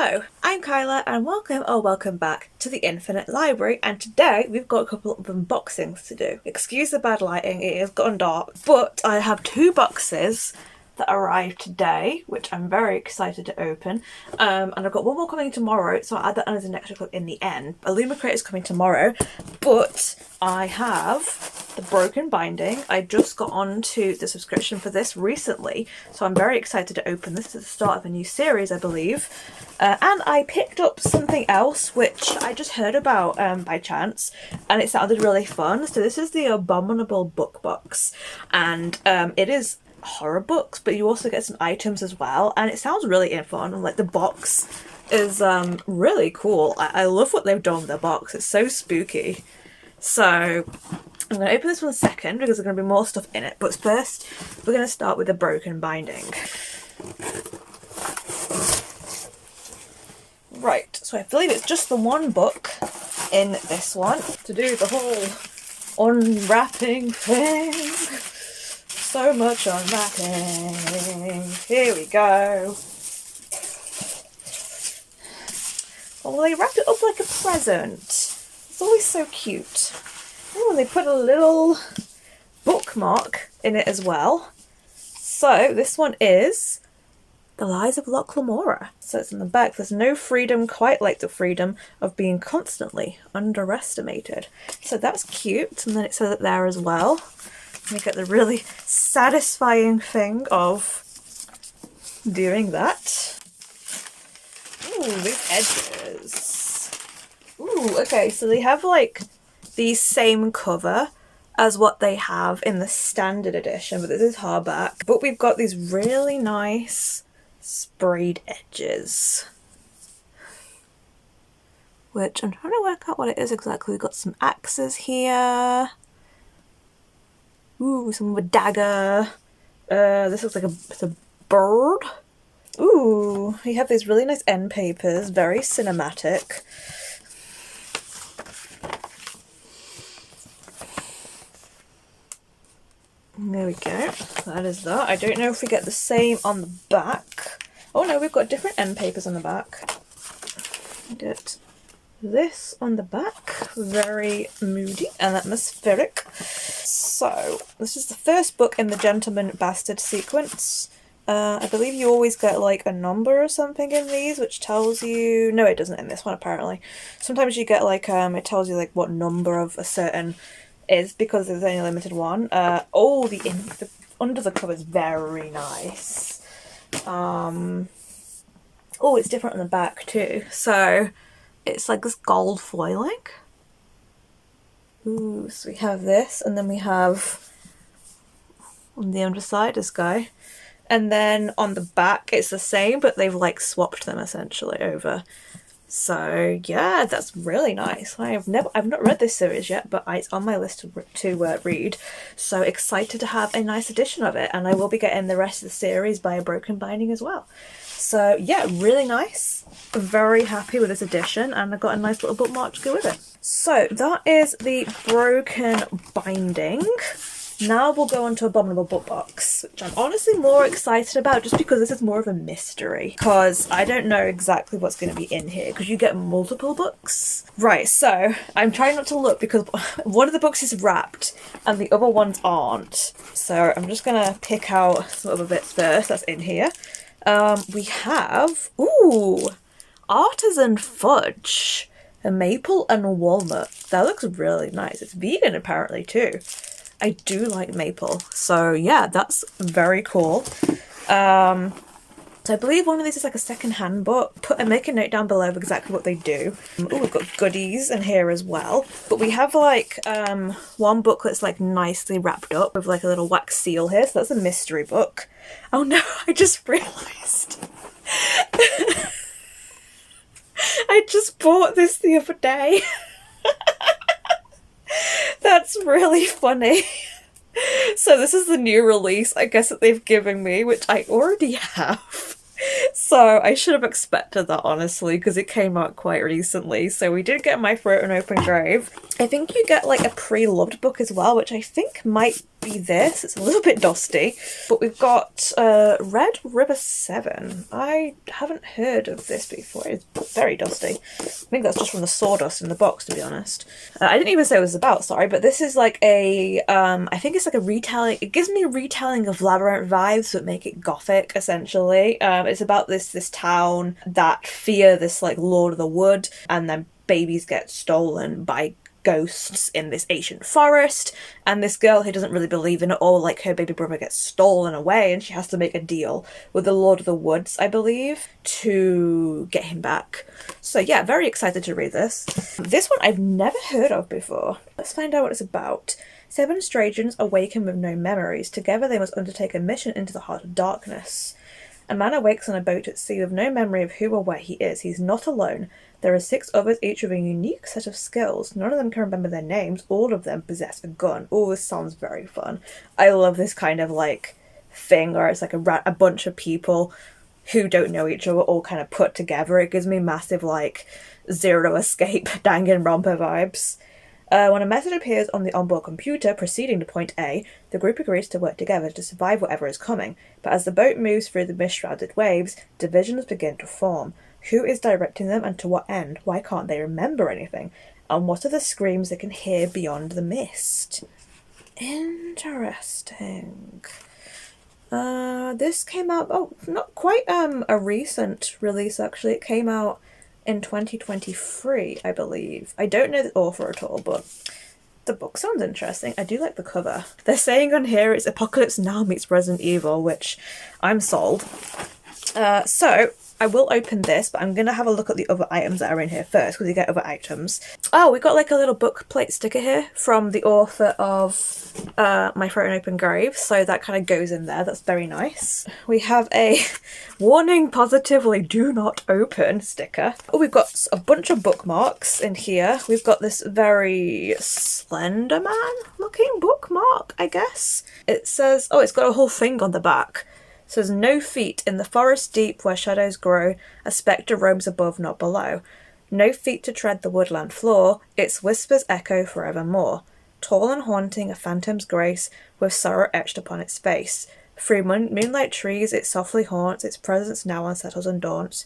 Hello, I'm Kyla and welcome back to the Infinite Library, and today we've got a couple of unboxings to do. Excuse the bad lighting, it has gotten dark, but I have two boxes that arrived today, which I'm very excited to open. And I've got one more coming tomorrow, so I'll add that as an extra clip in the end. Illumicrate is coming tomorrow, but I have the broken binding. I just got onto the subscription for this recently, so I'm very excited to open this. This is the start of a new series, I believe. And I picked up something else which I just heard about by chance, and it sounded really fun. So this is the Abominable Book Box, and it is horror books, but you also get some items as well, and it sounds really fun. Like, the box is really cool. I love what they've done with the box. It's so spooky. So I'm going to open this one second because there's going to be more stuff in it, but first we're going to start with the broken binding. Right, so I believe it's just the one book in this one to do the whole unwrapping thing. So much unwrapping. Here we go. Oh, they wrapped it up like a present. It's always so cute. Oh, and they put a little bookmark in it as well. So this one is The Lies of Loch Lamora. So it's in the back. There's no freedom quite like the freedom of being constantly underestimated. So that's cute. And then it says it there as well. You get the really satisfying thing of doing that. Ooh, these edges. Ooh, okay, so they have like the same cover as what they have in the standard edition, but this is hardback. But we've got these really nice sprayed edges, which I'm trying to work out what it is exactly. We've got some axes here. Ooh, some of a dagger. This looks like it's a bird. Ooh, we have these really nice end papers, very cinematic. There we go. That is that. I don't know if we get the same on the back. Oh no, we've got different end papers on the back. We get this on the back, very moody and atmospheric. So this is the first book in the Gentleman Bastard sequence. I believe you always get like a number or something in these, which tells you, no, it doesn't in this one apparently. Sometimes you get like it tells you like what number of a certain is because there's only a limited one. Oh, the under the cover is very nice. Oh, it's different on the back too. So it's like this gold foiling. Ooh, so we have this, and then we have on the underside this guy. And then on the back it's the same, but they've like swapped them essentially over. So yeah, that's really nice. I've not read this series yet, but it's on my list to read. So excited to have a nice edition of it, and I will be getting the rest of the series by a broken binding as well. So yeah, really nice. Very happy with this edition, and I've got a nice little bookmark to go with it. So that is the broken binding. Now we'll go on to Abominable Book Box, which I'm honestly more excited about just because this is more of a mystery. Because I don't know exactly what's going to be in here, because you get multiple books. Right, so I'm trying not to look because one of the books is wrapped and the other ones aren't. So I'm just going to pick out some other bits first that's in here. We have, ooh, Artisan Fudge, a maple and walnut. That looks really nice. It's vegan apparently too. I do like maple, so yeah, that's very cool. So I believe one of these is like a second-hand book. Make a note down below of exactly what they do. Oh, we've got goodies in here as well. But we have like one book that's like nicely wrapped up with like a little wax seal here. So that's a mystery book. Oh no, I just realised. I just bought this the other day. That's really funny. So this is the new release, I guess, that they've given me, which I already have. So I should have expected that, honestly, because it came out quite recently. So we did get My Throat and Open Grave. I think you get like a pre-loved book as well, which I think might be this. It's a little bit dusty, but we've got Red River 7. I haven't heard of this before. It's very dusty. I think that's just from the sawdust in the box, to be honest. I didn't even say what it was about, sorry, but this is like a I think it's like a retelling. It gives me a retelling of Labyrinth vibes, but make it gothic, essentially. It's about this town that fear this like Lord of the Wood, and then babies get stolen by ghosts in this ancient forest, and this girl who doesn't really believe in it all, like her baby brother gets stolen away, and she has to make a deal with the Lord of the Woods, I believe, to get him back. So yeah, very excited to read this. This one I've never heard of before. Let's find out what it's about. 7 strangers awaken with no memories. Together they must undertake a mission into the heart of darkness. A man awakes on a boat at sea with no memory of who or where he is. He's not alone. There are 6 others, each with a unique set of skills. None of them can remember their names. All of them possess a gun. Oh, this sounds very fun. I love this kind of like thing where it's like a bunch of people who don't know each other all kind of put together. It gives me massive like Zero Escape Danganronpa vibes. When a message appears on the onboard computer proceeding to point A, the group agrees to work together to survive whatever is coming. But as the boat moves through the mist-shrouded waves, divisions begin to form. Who is directing them, and to what end? Why can't they remember anything? And what are the screams they can hear beyond the mist? Interesting. This came out, not quite a recent release, actually. It came out in 2023, I believe. I don't know the author at all, but the book sounds interesting. I do like the cover. They're saying on here it's Apocalypse Now meets Resident Evil, which I'm sold. So I will open this, but I'm going to have a look at the other items that are in here first, because you get other items. Oh, we got like a little book plate sticker here from the author of My Throat and Open Grave, so that kind of goes in there. That's very nice. We have a warning, positively do not open sticker. Oh, we've got a bunch of bookmarks in here. We've got this very Slender Man looking bookmark, I guess. It says, oh, it's got a whole thing on the back. It says, no feet in the forest deep where shadows grow, a spectre roams above, not below. No feet to tread the woodland floor, its whispers echo forevermore. Tall and haunting, a phantom's grace, with sorrow etched upon its face. Through moonlight trees it softly haunts, its presence now unsettles and daunts.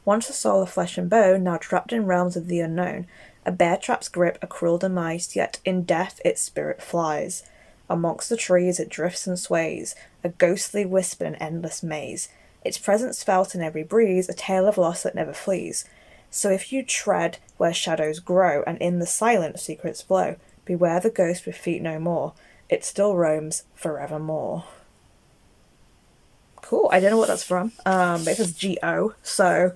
Once a soul of flesh and bone, now trapped in realms of the unknown. A bear trap's grip, a cruel demise, yet in death its spirit flies. Amongst the trees it drifts and sways, a ghostly whisper in an endless maze. Its presence felt in every breeze, a tale of loss that never flees. So if you tread where shadows grow, and in the silent secrets flow, beware the ghost with feet no more. It still roams forevermore. Cool, I don't know what that's from, but it says G.O., so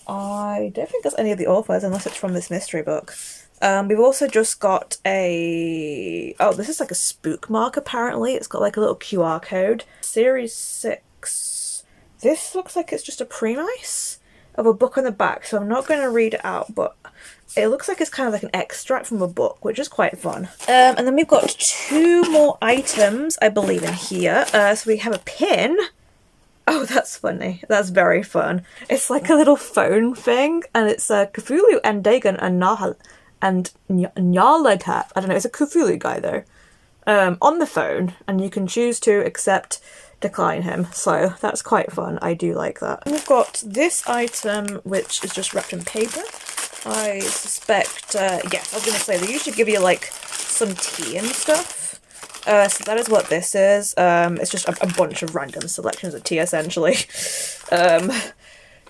I don't think that's any of the authors, unless it's from this mystery book. We've also just got a... oh, this is like a spook mark, apparently. It's got like a little QR code. Series 6. This looks like it's just a premise of a book on the back, so I'm not going to read it out, but it looks like it's kind of like an extract from a book, which is quite fun. And then we've got 2 more items, I believe, in here. So we have a pin. Oh, that's funny. That's very fun. It's like a little phone thing, and it's Cthulhu and Dagon and Nahal and Nyarlathotep. I don't know, it's a Cthulhu guy though. On the phone, and you can choose to accept, decline him. So that's quite fun. I do like that. And we've got this item, which is just wrapped in paper. I suspect, yes, I was going to say, they usually give you like some tea and stuff. So that is what this is. It's just a bunch of random selections of tea, essentially.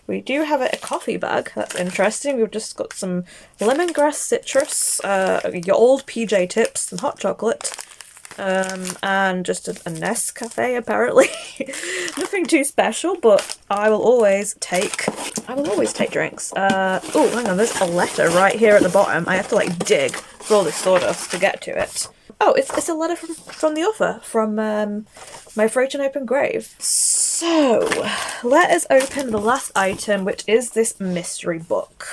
We do have a coffee bag. That's interesting. We've just got some lemongrass citrus, your old PJ tips, some hot chocolate, and just a Nescafe, apparently. Nothing too special, but I will always take drinks. Oh, hang on, there's a letter right here at the bottom. I have to like dig through all this sawdust to get to it. Oh, it's a letter from the author, from My Throat and Open Grave. So, let us open the last item, which is this mystery book.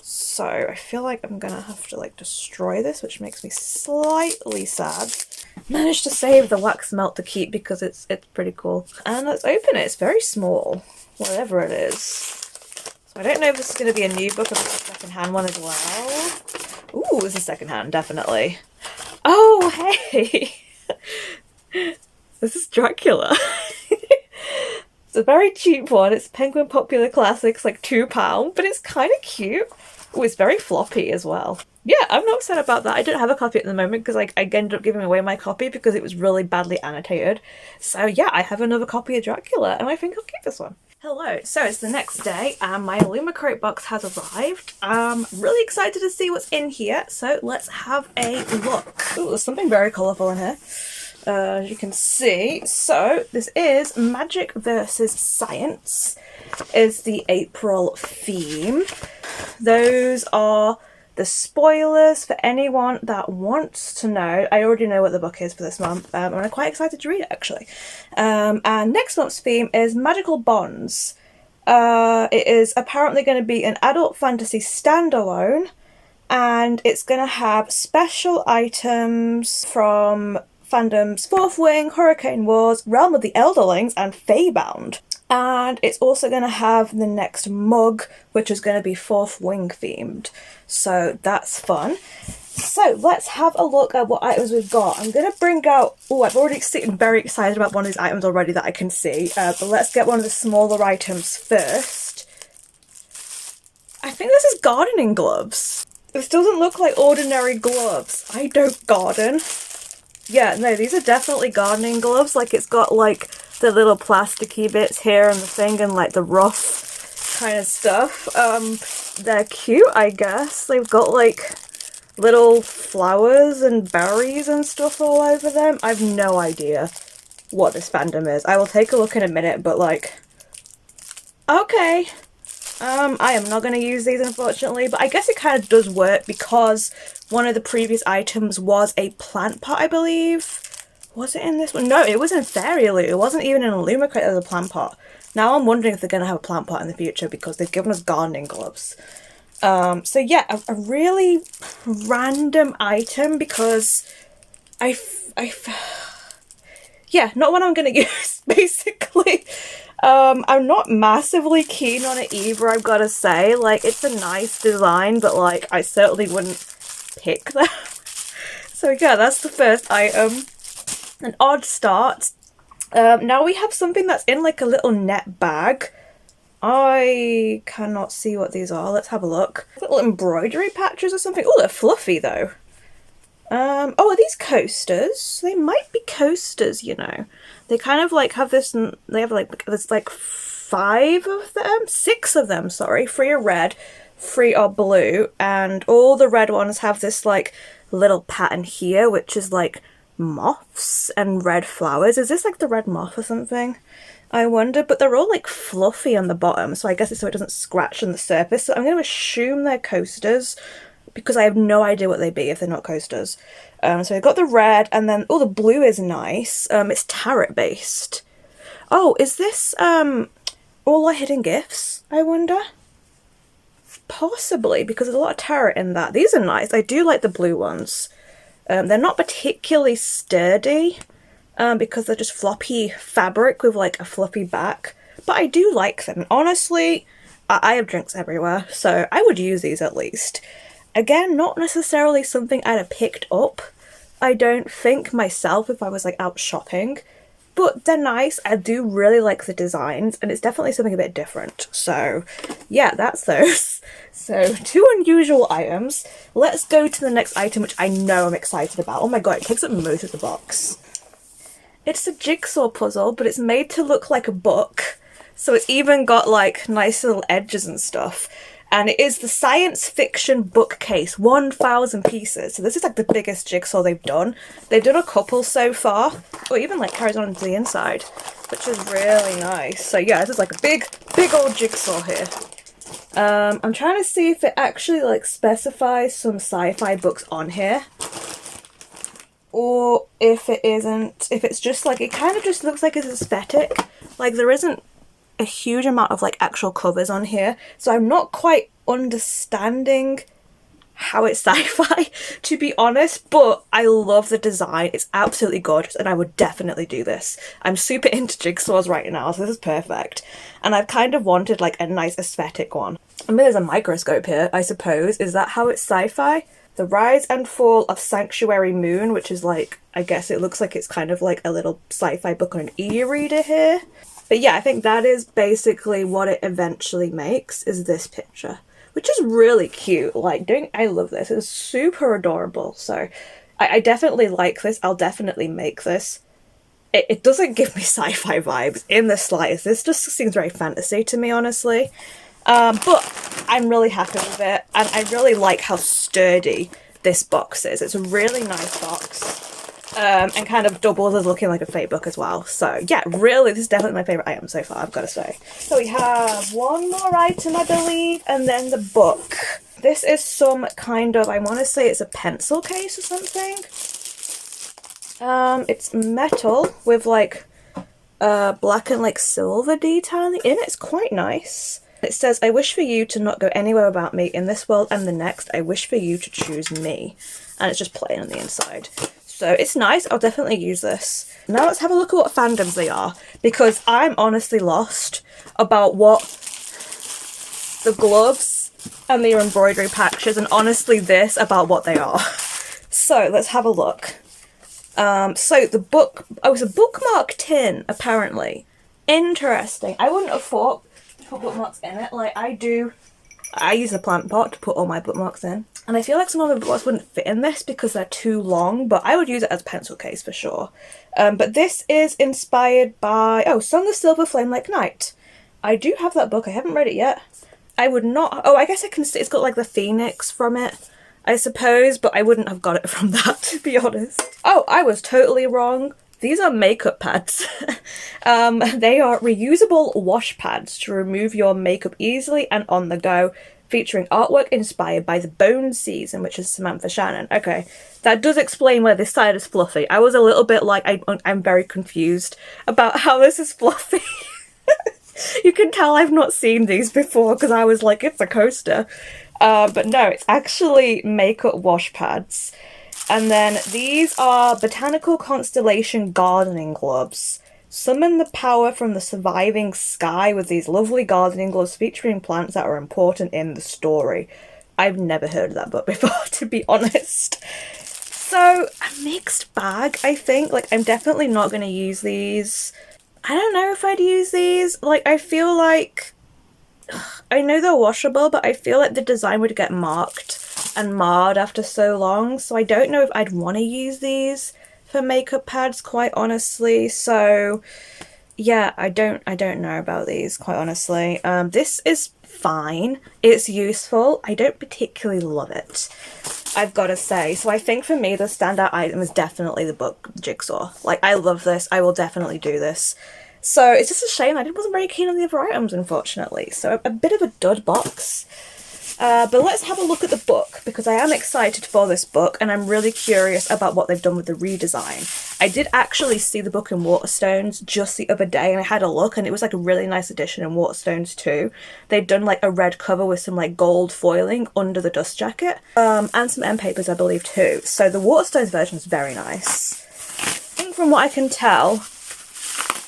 So, I feel like I'm gonna have to like destroy this, which makes me slightly sad. Managed to save the wax melt to keep because it's pretty cool. And let's open it. It's very small. whatever it is. So I don't know if this is going to be a new book or if it's a second-hand one as well. Ooh, it's a second-hand, definitely. Oh, hey! This is Dracula. It's a very cheap one. It's Penguin Popular Classics, like £2, but it's kind of cute. Oh, it's very floppy as well. Yeah, I'm not upset about that. I don't have a copy at the moment because I ended up giving away my copy because it was really badly annotated. So yeah, I have another copy of Dracula and I think I'll keep this one. Hello, so it's the next day and my Illumicrate box has arrived. I'm really excited to see what's in here, so let's have a look. Ooh, there's something very colourful in here. As you can see, so this is Magic versus Science is the April theme. Those are the spoilers for anyone that wants to know. I already know what the book is for this month, and I'm quite excited to read it actually. And next month's theme is Magical Bonds. It is apparently going to be an adult fantasy standalone, and it's going to have special items from fandoms Fourth Wing, Hurricane Wars, Realm of the Elderlings, and Feybound. And it's also going to have the next mug, which is going to be Fourth Wing themed. So that's fun. So let's have a look at what items we've got. I'm going to bring out... Oh, I've already seen very excited about one of these items already that I can see. But let's get one of the smaller items first. I think this is gardening gloves. This doesn't look like ordinary gloves. I don't garden. Yeah, no, these are definitely gardening gloves. Like, it's got, like, the little plasticky bits here and the thing and, like, the rough kind of stuff. They're cute, I guess. They've got, like, little flowers and berries and stuff all over them. I've no idea what this fandom is. I will take a look in a minute, but, like, okay. I am not going to use these, unfortunately, but I guess it kind of does work because one of the previous items was a plant pot, I believe. Was it in this one? No, it was in Fairy Loot. It wasn't even in Illumicrate as a plant pot. Now I'm wondering if they're going to have a plant pot in the future because they've given us gardening gloves. So yeah, a really random item because yeah, not one I'm going to use, basically. I'm not massively keen on it either, I've got to say. Like, it's a nice design, but, like, I certainly wouldn't pick them. So, yeah, that's the first item. An odd start. Now we have something that's in, like, a little net bag. I cannot see what these are. Let's have a look. Little embroidery patches or something. Oh, they're fluffy, though. Oh, are these coasters? They might be coasters, you know. They kind of like have this, they have like, there's like 5 of them? 6 of them, sorry. 3 are red, 3 are blue, and all the red ones have this like little pattern here, which is like moths and red flowers. Is this like the red moth or something? I wonder, but they're all like fluffy on the bottom, so I guess it's so it doesn't scratch on the surface. So I'm going to assume they're coasters, because I have no idea what they'd be if they're not coasters. So we've got the red, and then, oh, the blue is nice. It's tarot based. Oh, is this, All Our Hidden Gifts, I wonder? Possibly, because there's a lot of tarot in that. These are nice. I do like the blue ones. They're not particularly sturdy, because they're just floppy fabric with, like, a fluffy back. But I do like them. Honestly, I have drinks everywhere, so I would use these at least. Again, not necessarily something I'd have picked up, I don't think, myself if I was like out shopping, but they're nice. I do really like the designs, and it's definitely something a bit different. So yeah, that's those. So 2 unusual items. Let's go to the next item, which I know I'm excited about. Oh my god, it takes up most of the box. It's a jigsaw puzzle, but it's made to look like a book. So it's even got like nice little edges and stuff. And it is the science fiction bookcase, 1,000 pieces. So this is like the biggest jigsaw they've done. They've done a couple so far. Or even like carries on to the inside, which is really nice. So yeah, this is like a big old jigsaw here. I'm trying to see if it actually like specifies some sci-fi books on here. Or if it isn't, if it's just like, it kind of just looks like it's aesthetic. Like there isn't a huge amount of like actual covers on here, so I'm not quite understanding how it's sci-fi, to be honest, but I love the design. It's absolutely gorgeous and I would definitely do this. I'm super into jigsaws right now, so this is perfect. And I've kind of wanted like a nice aesthetic one. I mean, there's a microscope here, I suppose. Is that how it's sci-fi? The Rise and Fall of Sanctuary Moon, which is like, I guess it looks like it's kind of like a little sci-fi book on an e-reader here. But yeah, I think that is basically what it eventually makes, is this picture, which is really cute. Like, I love this. It's super adorable. So I definitely like this. I'll definitely make this. It doesn't give me sci-fi vibes in the slightest. This just seems very fantasy to me, honestly. But I'm really happy with it, and I really like how sturdy this box is. It's a really nice box, and kind of doubles as looking like a fake book as well. So yeah, really, this is definitely my favourite item so far, I've got to say. So we have one more item, I believe, and then the book. This is some kind of, I want to say it's a pencil case or something. It's metal with like black and like silver detailing in it. It's quite nice. It says, I wish for you to not go anywhere without me. In this world and the next, I wish for you to choose me. And it's just plain on the inside. So it's nice. I'll definitely use this. Now let's have a look at what fandoms they are, because I'm honestly lost about what the gloves and the embroidery patches, and honestly this about what they are. So let's have a look. So the book, oh, it's a bookmark tin, apparently. Interesting. I wouldn't have thought to put bookmarks in it. Like, I use a plant pot to put all my bookmarks in. And I feel like some of the bookmarks wouldn't fit in this because they're too long, but I would use it as a pencil case for sure. But this is inspired by, oh, Song of Silver Flame Like Night. I do have that book. I haven't read it yet. I would not, oh, I guess I can see it's got like the phoenix from it, I suppose, but I wouldn't have got it from that, to be honest. Oh, I was totally wrong. These are makeup pads. They are reusable wash pads to remove your makeup easily and on the go, featuring artwork inspired by the Bone Season, which is Samantha Shannon. Okay, that does explain why this side is fluffy. I was a little bit like, I'm very confused about how this is fluffy. You can tell I've not seen these before because I was like, it's a coaster. But no, it's actually makeup wash pads. And then these are Botanical Constellation Gardening Gloves. Summon the power from the surviving sky with these lovely gardening gloves featuring plants that are important in the story. I've never heard of that book before, to be honest. So, a mixed bag, I think. Like, I'm definitely not going to use these. I don't know if I'd use these. Like, I feel like, I know they're washable, but I feel like the design would get marked and marred after so long, so I don't know if I'd want to use these for makeup pads, quite honestly. So yeah, I don't know about these, quite honestly. This is fine, it's useful. I don't particularly love it, I've got to say. So I think for me the standout item is definitely the book jigsaw. Like, I love this, I will definitely do this. So it's just a shame I wasn't very keen on the other items, unfortunately. So a bit of a dud box. But let's have a look at the book, because I am excited for this book and I'm really curious about what they've done with the redesign. I did actually see the book in Waterstones just the other day and I had a look, and it was like a really nice edition in Waterstones too. They'd done like a red cover with some like gold foiling under the dust jacket, and some end papers, I believe, too. So the Waterstones version is very nice. I think from what I can tell,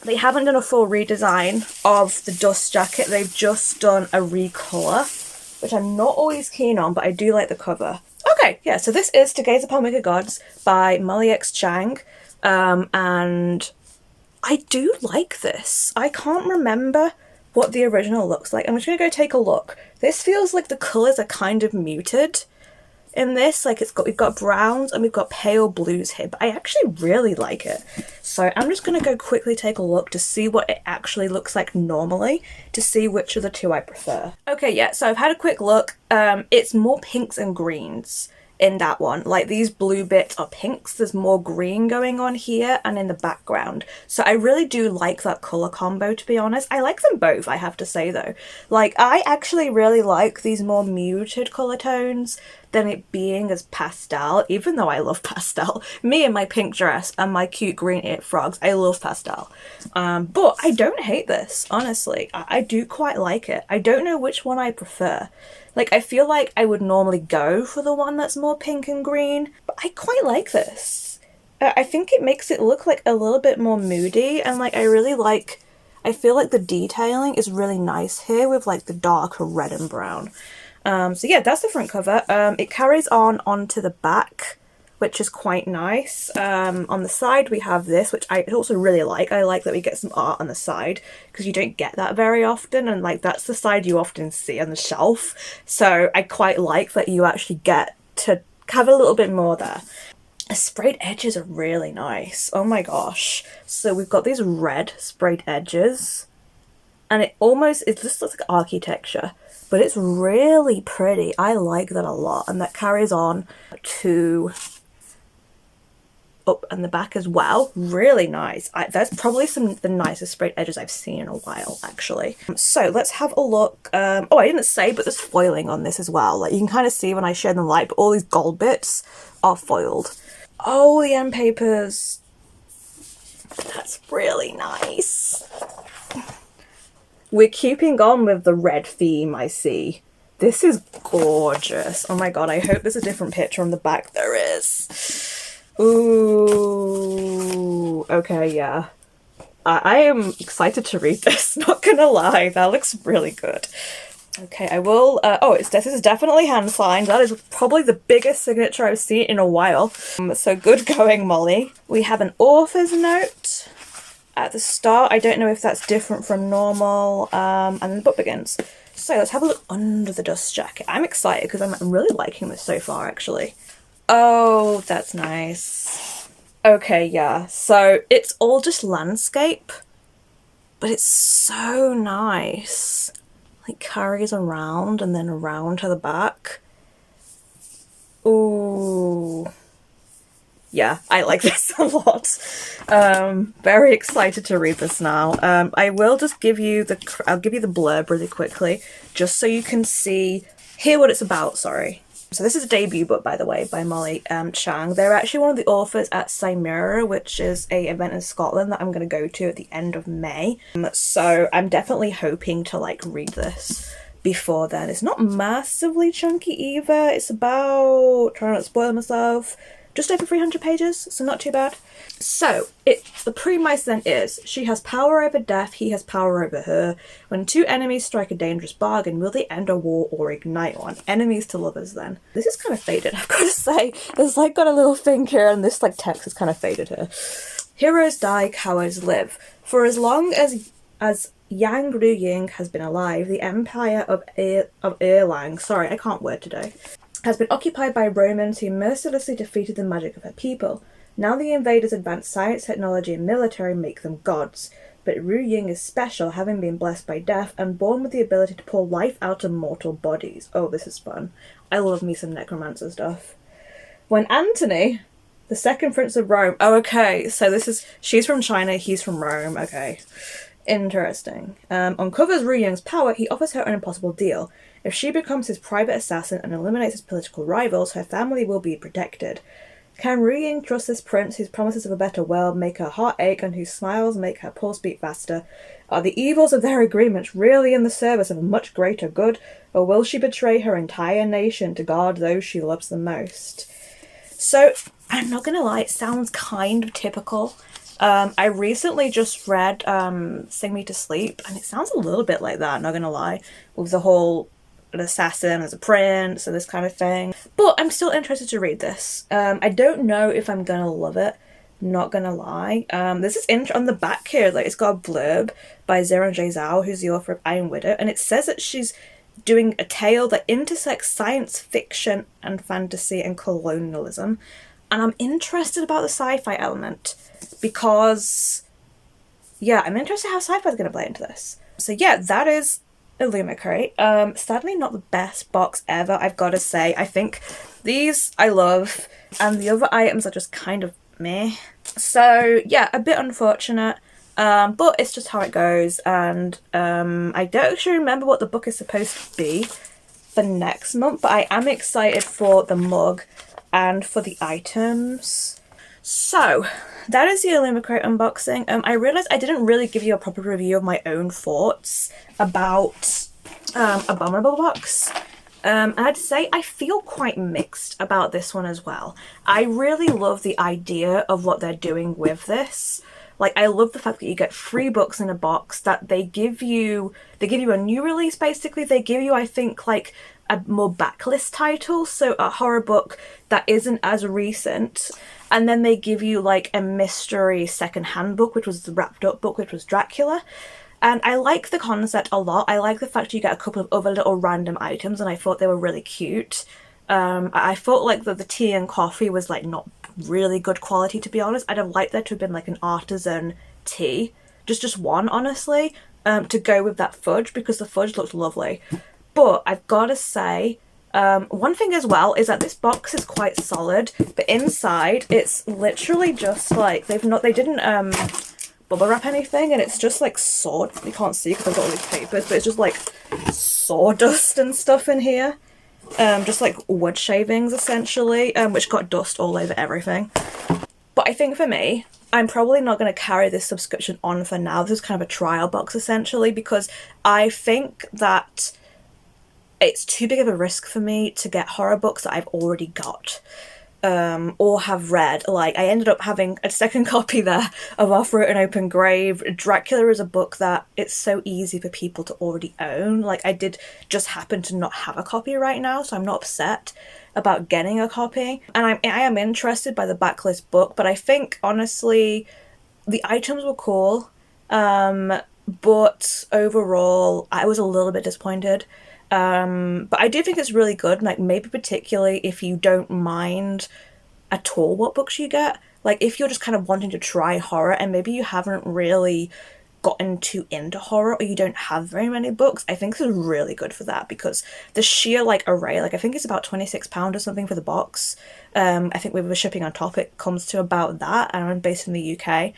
they haven't done a full redesign of the dust jacket. They've just done a recolour, which I'm not always keen on, but I do like the cover. Okay, yeah, so this is To Gaze Upon Wicked Gods by Molly X. Chang, and I do like this. I can't remember what the original looks like. I'm just going to go take a look. This feels like the colours are kind of muted in this. Like, we've got browns and we've got pale blues here, but I actually really like it. So I'm just going to go quickly take a look to see what it actually looks like normally, to see which of the two I prefer. Okay, yeah, so I've had a quick look. It's more pinks and greens in that one. Like, these blue bits are pinks, there's more green going on here and in the background. So I really do like that colour combo, to be honest. I like them both, I have to say though. Like, I actually really like these more muted colour tones than it being as pastel, even though I love pastel. Me and my pink dress and my cute green it frogs, I love pastel. But I don't hate this, honestly. I do quite like it. I don't know which one I prefer. Like, I feel like I would normally go for the one that's more pink and green, but I quite like this. I think it makes it look like a little bit more moody, and like I feel like the detailing is really nice here with like the darker red and brown. So yeah, that's the front cover. It carries on onto the back, which is quite nice. On the side we have this, which I also really like. I like that we get some art on the side because you don't get that very often, and like that's the side you often see on the shelf. So I quite like that you actually get to have a little bit more there. The sprayed edges are really nice. Oh my gosh. So we've got these red sprayed edges, and it just looks like architecture, but it's really pretty. I like that a lot, and that carries on to up and the back as well. Really nice. That's probably some of the nicest sprayed edges I've seen in a while, actually. So let's have a look. Oh, I didn't say, but there's foiling on this as well. Like, you can kind of see when I share the light, but all these gold bits are foiled. Oh, the end papers. That's really nice. We're keeping on with the red theme, I see. This is gorgeous. Oh my god, I hope there's a different picture on the back. There is. Ooh. Okay, yeah. I am excited to read this, not gonna lie. That looks really good. Okay, I will... this is definitely hand signed. That is probably the biggest signature I've seen in a while. So good going, Molly. We have an author's note at the start. I don't know if that's different from normal. And then the book begins. So let's have a look under the dust jacket. I'm excited because I'm really liking this so far, actually. Oh, that's nice. Okay, yeah. So it's all just landscape, but it's so nice. Like, carries around and then around to the back. Ooh. Yeah, I like this a lot. Very excited to read this now. I will just give you I'll give you the blurb really quickly, just so you can hear what it's about, sorry. So this is a debut book, by the way, by Molly Chang. They're actually one of the authors at Cymera, which is a event in Scotland that I'm going to go to at the end of May. So I'm definitely hoping to like read this before then. It's not massively chunky either. It's about, trying not to spoil myself, just over 300 pages, so not too bad. So, the premise then is, she has power over death, he has power over her. When two enemies strike a dangerous bargain, will they end a war or ignite one? Enemies to lovers then. This is kind of faded, I've got to say. There's like got a little thing here, and this like text is kind of faded here. Heroes die, cowards live. For as long as Yang Ruying has been alive, the empire of Erlang, sorry, I can't word today, has been occupied by Romans who mercilessly defeated the magic of her people. Now the invaders' advanced science, technology, and military make them gods. But Ru Ying is special, having been blessed by death and born with the ability to pull life out of mortal bodies. Oh, this is fun. I love me some necromancer stuff. When Antony, the second prince of Rome... Oh, okay, so she's from China, he's from Rome, okay. Interesting. Uncovers Ru Ying's power, he offers her an impossible deal. If she becomes his private assassin and eliminates his political rivals, her family will be protected. Can Ru Ying trust this prince whose promises of a better world make her heart ache and whose smiles make her pulse beat faster? Are the evils of their agreements really in the service of a much greater good, or will she betray her entire nation to guard those she loves the most? So, I'm not gonna lie, it sounds kind of typical. I recently just read Sing Me to Sleep, and it sounds a little bit like that, not gonna lie, with the whole an assassin as a prince and this kind of thing. But I'm still interested to read this. I don't know if I'm gonna love it, not gonna lie. This is on the back here, like it's got a blurb by Zero J Zhao, who's the author of Iron Widow, and it says that she's doing a tale that intersects science fiction and fantasy and colonialism. And I'm interested about the sci-fi element because, yeah, I'm interested how sci-fi is going to play into this. So yeah, that is Illumicrate. Sadly not the best box ever, I've got to say. I think these I love, and the other items are just kind of meh. So yeah, a bit unfortunate, but it's just how it goes, and I don't actually remember what the book is supposed to be. for next month, but I am excited for the mug and for the items. So that is the Illumicrate unboxing. I realised I didn't really give you a proper review of my own thoughts about Abominable Box. And I'd say I feel quite mixed about this one as well. I really love the idea of what they're doing with this. Like, I love the fact that you get 3 books in a box, that they give you a new release, basically. They give you, I think, like, a more backlist title, so a horror book that isn't as recent. And then they give you, like, a mystery second-hand book, which was the wrapped up book, which was Dracula. And I like the concept a lot. I like the fact you get a couple of other little random items, and I thought they were really cute. I felt like the tea and coffee was, like, not really good quality, to be honest. I'd have liked there to have been, like, an artisan tea. Just one, honestly, to go with that fudge, because the fudge looked lovely. But I've got to say, one thing as well is that this box is quite solid, but inside it's literally just, like, they didn't bubble wrap anything, and it's just like you can't see because I've got all these papers, but it's just like sawdust and stuff in here, just like wood shavings essentially, which got dust all over everything. But I think for me, I'm probably not going to carry this subscription on for now. This is kind of a trial box essentially, because I think that it's too big of a risk for me to get horror books that I've already got. Or have read. Like, I ended up having a second copy there of Off Road and Open Grave. Dracula is a book that it's so easy for people to already own. Like, I did just happen to not have a copy right now, so I'm not upset about getting a copy. And I am interested by the backlist book, but I think, honestly, the items were cool. But overall, I was a little bit disappointed. But I do think it's really good, like, maybe particularly if you don't mind at all what books you get. Like, if you're just kind of wanting to try horror and maybe you haven't really gotten too into horror, or you don't have very many books, I think this is really good for that, because the sheer, like, array, like, I think it's about £26 or something for the box. I think with the shipping on top, it comes to about that, and I'm based in the UK.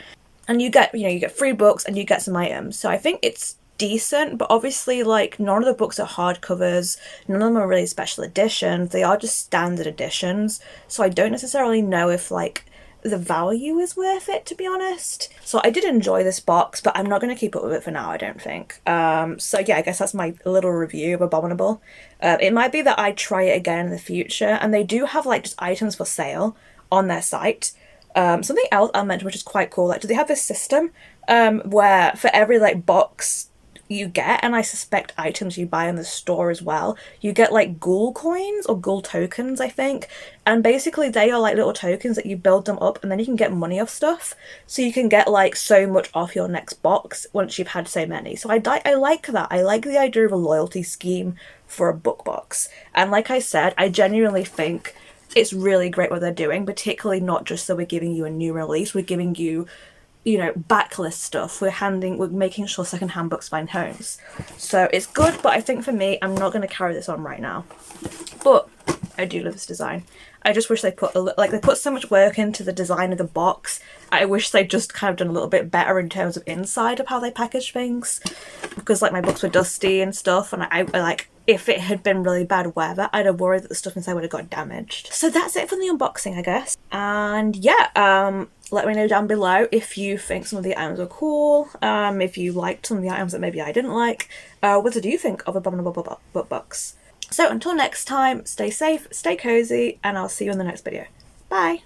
And you get 3 books and you get some items. So I think it's decent, but obviously, like, none of the books are hardcovers, none of them are really special editions, they are just standard editions, so I don't necessarily know if, like, the value is worth it, to be honest. So I did enjoy this box, but I'm not going to keep up with it for now, I don't think. So yeah, I guess that's my little review of Abominable. It might be that I try it again in the future, and they do have, like, just items for sale on their site. Something else I'll mention, which is quite cool, like, do they have this system where for every, like, box you get, and I suspect items you buy in the store as well, you get, like, ghoul coins or ghoul tokens, I think, and basically they are like little tokens that you build them up, and then you can get money off stuff, so you can get, like, so much off your next box once you've had so many. So I like that. I like the idea of a loyalty scheme for a book box, and like I said, I genuinely think it's really great what they're doing, particularly not just so we're giving you a new release, we're giving you backlist stuff. We're making sure secondhand books find homes. So it's good, but I think for me, I'm not going to carry this on right now. But I do love this design. I just wish they put so much work into the design of the box. I wish they'd just kind of done a little bit better in terms of inside of how they package things. Because, like, my books were dusty and stuff, and I like, if it had been really bad weather, I'd have worried that the stuff inside would have got damaged. So that's it for the unboxing, I guess. And yeah, let me know down below if you think some of the items are cool, if you liked some of the items that maybe I didn't like. What did you think of Abominable Book Box? So until next time, stay safe, stay cozy, and I'll see you in the next video. Bye!